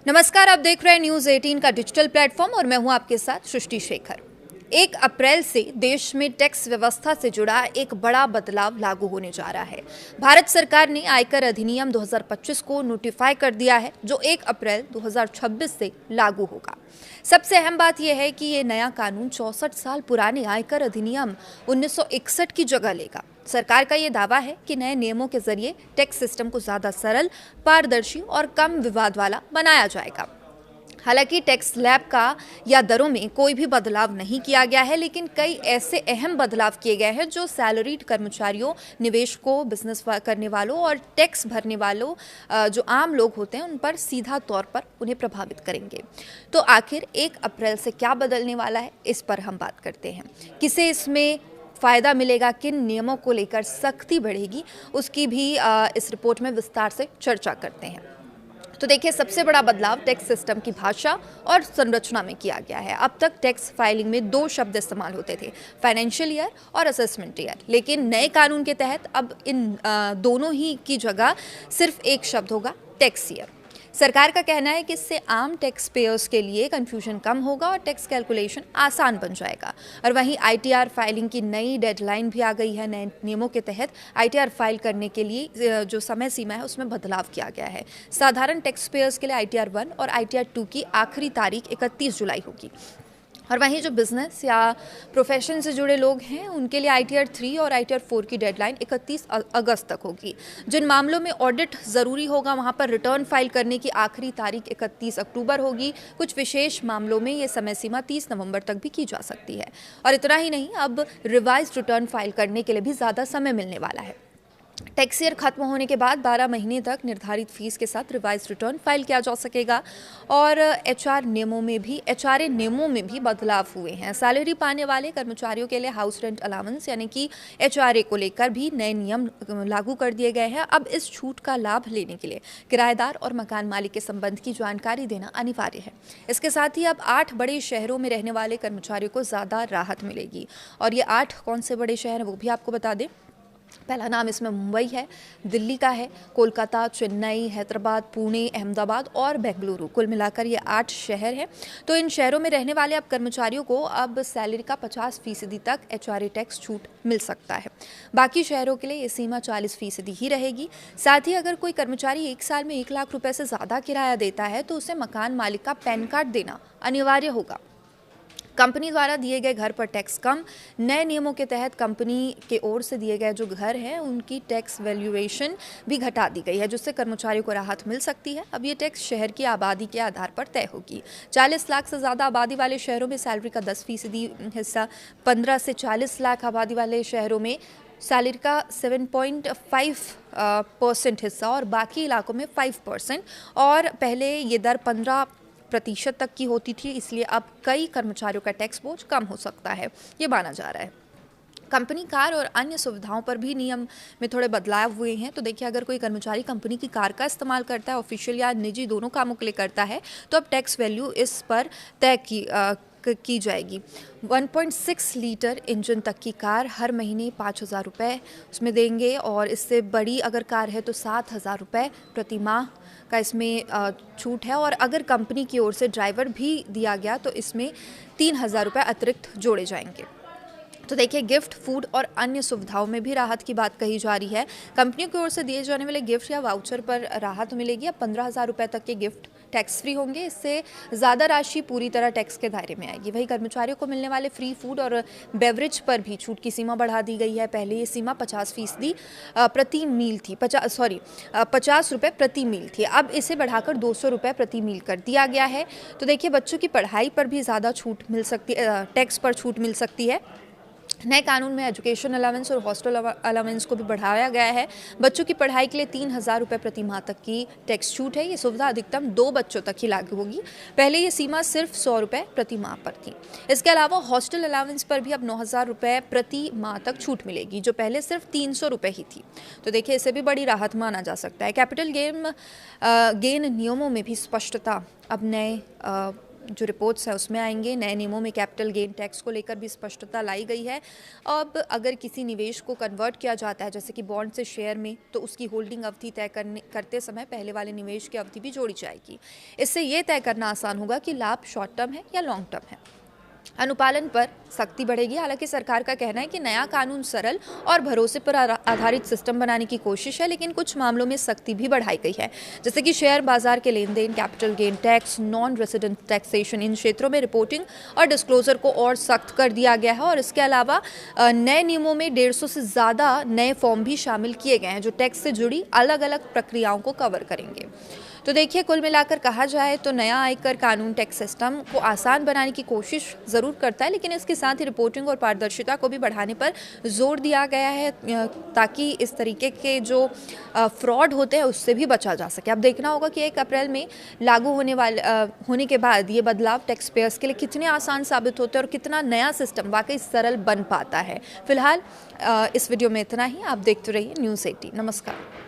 नमस्कार, आप देख रहे हैं न्यूज 18 का डिजिटल प्लेटफॉर्म और मैं हूं आपके साथ सृष्टि शेखर। 1 अप्रैल से देश में टैक्स व्यवस्था से जुड़ा एक बड़ा बदलाव लागू होने जा रहा है। भारत सरकार ने आयकर अधिनियम 2025 को नोटिफाई कर दिया है, जो 1 अप्रैल 2026 से लागू होगा। सबसे अहम बात यह है कि ये नया कानून 64 साल पुराने आयकर अधिनियम 1961 की जगह लेगा। सरकार का ये दावा है कि नए नियमों के जरिए टैक्स सिस्टम को ज्यादा सरल, पारदर्शी और कम विवाद वाला बनाया जाएगा। हालांकि टैक्स स्लैब का या दरों में कोई भी बदलाव नहीं किया गया है, लेकिन कई ऐसे अहम बदलाव किए गए हैं जो सैलरीड कर्मचारियों, निवेशकों, बिजनेस करने वालों और टैक्स भरने वालों जो आम लोग होते हैं उन पर सीधा तौर पर उन्हें प्रभावित करेंगे। तो आखिर 1 अप्रैल से क्या बदलने वाला है, इस पर हम बात करते हैं। किसे इसमें फ़ायदा मिलेगा, किन नियमों को लेकर सख्ती बढ़ेगी, उसकी भी इस रिपोर्ट में विस्तार से चर्चा करते हैं। तो देखिए, सबसे बड़ा बदलाव टैक्स सिस्टम की भाषा और संरचना में किया गया है। अब तक टैक्स फाइलिंग में 2 शब्द इस्तेमाल होते थे, फाइनेंशियल ईयर और असेसमेंट ईयर, लेकिन नए कानून के तहत अब इन दोनों ही की जगह सिर्फ एक शब्द होगा, टैक्स ईयर। सरकार का कहना है कि इससे आम टैक्स पेयर्स के लिए कंफ्यूजन कम होगा और टैक्स कैलकुलेशन आसान बन जाएगा। और वहीं आईटीआर फाइलिंग की नई डेडलाइन भी आ गई है। नए नियमों के तहत आईटीआर फाइल करने के लिए जो समय सीमा है उसमें बदलाव किया गया है। साधारण टैक्स पेयर्स के लिए आईटीआर 1 और आईटीआर 2 की आखिरी तारीख 31 जुलाई होगी। और वहीं जो बिजनेस या प्रोफेशन से जुड़े लोग हैं उनके लिए आईटीआर 3 और आईटीआर 4 की डेडलाइन 31 अगस्त तक होगी। जिन मामलों में ऑडिट ज़रूरी होगा वहां पर रिटर्न फाइल करने की आखिरी तारीख 31 अक्टूबर होगी। कुछ विशेष मामलों में ये समय सीमा 30 नवंबर तक भी की जा सकती है। और इतना ही नहीं, अब रिवाइज रिटर्न फाइल करने के लिए भी ज़्यादा समय मिलने वाला है। टैक्स ईयर खत्म होने के बाद 12 महीने तक निर्धारित फीस के साथ रिवाइज रिटर्न फाइल किया जा सकेगा। और एचआरए नियमों में भी बदलाव हुए हैं। सैलरी पाने वाले कर्मचारियों के लिए हाउस रेंट अलाउंस यानी कि एचआरए को लेकर भी नए नियम लागू कर दिए गए हैं। अब इस छूट का लाभ लेने के लिए किराएदार और मकान मालिक के संबंध की जानकारी देना अनिवार्य है। इसके साथ ही अब 8 बड़े शहरों में रहने वाले कर्मचारियों को ज़्यादा राहत मिलेगी। और ये 8 कौन से बड़े शहर हैं वो भी आपको बता दें। पहला नाम इसमें मुंबई है, दिल्ली का है, कोलकाता, चेन्नई, हैदराबाद, पुणे, अहमदाबाद और बेंगलुरु। कुल मिलाकर ये 8 शहर हैं। तो इन शहरों में रहने वाले अब कर्मचारियों को अब सैलरी का 50% तक एचआरए टैक्स छूट मिल सकता है। बाकी शहरों के लिए ये सीमा 40% ही रहेगी। साथ ही अगर कोई कर्मचारी 1 साल में 1 लाख रुपए से ज़्यादा किराया देता है तो उसे मकान मालिक का पैन कार्ड देना अनिवार्य होगा। कंपनी द्वारा दिए गए घर पर टैक्स कम। नए नियमों के तहत कंपनी के ओर से दिए गए जो घर हैं उनकी टैक्स वैल्यूएशन भी घटा दी गई है, जिससे कर्मचारियों को राहत मिल सकती है। अब ये टैक्स शहर की आबादी के आधार पर तय होगी। 40 लाख से ज़्यादा आबादी वाले शहरों में सैलरी का 10% हिस्सा, 15 से 40 लाख आबादी वाले शहरों में सैलरी का 7.5% हिस्सा और बाकी इलाकों में 5%। और पहले ये दर 15% तक की होती थी, इसलिए अब कई कर्मचारियों का टैक्स बोझ कम हो सकता है, ये माना जा रहा है। कंपनी कार और अन्य सुविधाओं पर भी नियम में थोड़े बदलाव हुए हैं। तो देखिए, अगर कोई कर्मचारी कंपनी की कार का इस्तेमाल करता है, ऑफिशियल या निजी दोनों कामों के लिए करता है, तो अब टैक्स वैल्यू इस पर तय की जाएगी। 1.6 लीटर इंजन तक की कार हर महीने 5,000 रुपये उसमें देंगे। और इससे बड़ी अगर कार है तो 7,000 रुपये प्रति माह का इसमें छूट है। और अगर कंपनी की ओर से ड्राइवर भी दिया गया तो इसमें 3,000 रुपये अतिरिक्त जोड़े जाएंगे। तो देखिए, गिफ्ट, फूड और अन्य सुविधाओं में भी राहत की बात कही जा रही है। कंपनियों की ओर से दिए जाने वाले गिफ्ट या वाउचर पर राहत मिलेगी। अब 15,000 रुपये तक के गिफ्ट टैक्स फ्री होंगे। इससे ज़्यादा राशि पूरी तरह टैक्स के दायरे में आएगी। वही कर्मचारियों को मिलने वाले फ्री फूड और बेवरेज पर भी छूट की सीमा बढ़ा दी गई है। पहले ये सीमा 50% प्रति मील थी, 50 रुपये प्रति मील थी। अब इसे बढ़ाकर 200 रुपये प्रति मील कर दिया गया है। तो देखिए, बच्चों की पढ़ाई पर भी ज़्यादा छूट मिल सकती है, टैक्स पर छूट मिल सकती है। नए कानून में एजुकेशन अलाउंस और हॉस्टल अलाउंस को भी बढ़ाया गया है। बच्चों की पढ़ाई के लिए 3,000 रुपये प्रति माह तक की टैक्स छूट है। ये सुविधा अधिकतम 2 बच्चों तक ही लागू होगी। पहले ये सीमा सिर्फ 100 रुपये प्रति माह पर थी। इसके अलावा हॉस्टल अलाउंस पर भी अब 9,000 रुपये प्रति माह तक छूट मिलेगी, जो पहले सिर्फ 300 रुपये ही थी। तो देखिए, इसे भी बड़ी राहत माना जा सकता है। कैपिटल गेन नियमों में भी स्पष्टता अब नए जो रिपोर्ट्स हैं उसमें आएंगे। नए नियमों में कैपिटल गेन टैक्स को लेकर भी स्पष्टता लाई गई है। अब अगर किसी निवेश को कन्वर्ट किया जाता है जैसे कि बॉन्ड से शेयर में, तो उसकी होल्डिंग अवधि तय करते समय पहले वाले निवेश की अवधि भी जोड़ी जाएगी। इससे ये तय करना आसान होगा कि लाभ शॉर्ट टर्म है या लॉन्ग टर्म है। अनुपालन पर सख्ती बढ़ेगी। हालांकि सरकार का कहना है कि नया कानून सरल और भरोसे पर आधारित सिस्टम बनाने की कोशिश है, लेकिन कुछ मामलों में सख्ती भी बढ़ाई गई है, जैसे कि शेयर बाजार के लेन देन, capital gain tax, non resident taxation. इन क्षेत्रों में रिपोर्टिंग और डिस्क्लोजर को और सख्त कर दिया गया है। और इसके अलावा नए नियमों में 150 से ज़्यादा नए फॉर्म भी शामिल किए गए हैं जो टैक्स से जुड़ी अलग अलग प्रक्रियाओं को कवर करेंगे। तो देखिए, कुल मिलाकर कहा जाए तो नया आयकर कानून टैक्स सिस्टम को आसान बनाने की कोशिश ज़रूर करता है, लेकिन इसके साथ ही रिपोर्टिंग और पारदर्शिता को भी बढ़ाने पर जोर दिया गया है, ताकि इस तरीके के जो फ्रॉड होते हैं उससे भी बचा जा सके। अब देखना होगा कि 1 अप्रैल में लागू होने के बाद ये बदलाव टैक्स पेयर्स के लिए कितने आसान साबित होते हैं और कितना नया सिस्टम वाकई सरल बन पाता है। फिलहाल इस वीडियो में इतना ही। आप देखते रहिए न्यूज़ 18। नमस्कार।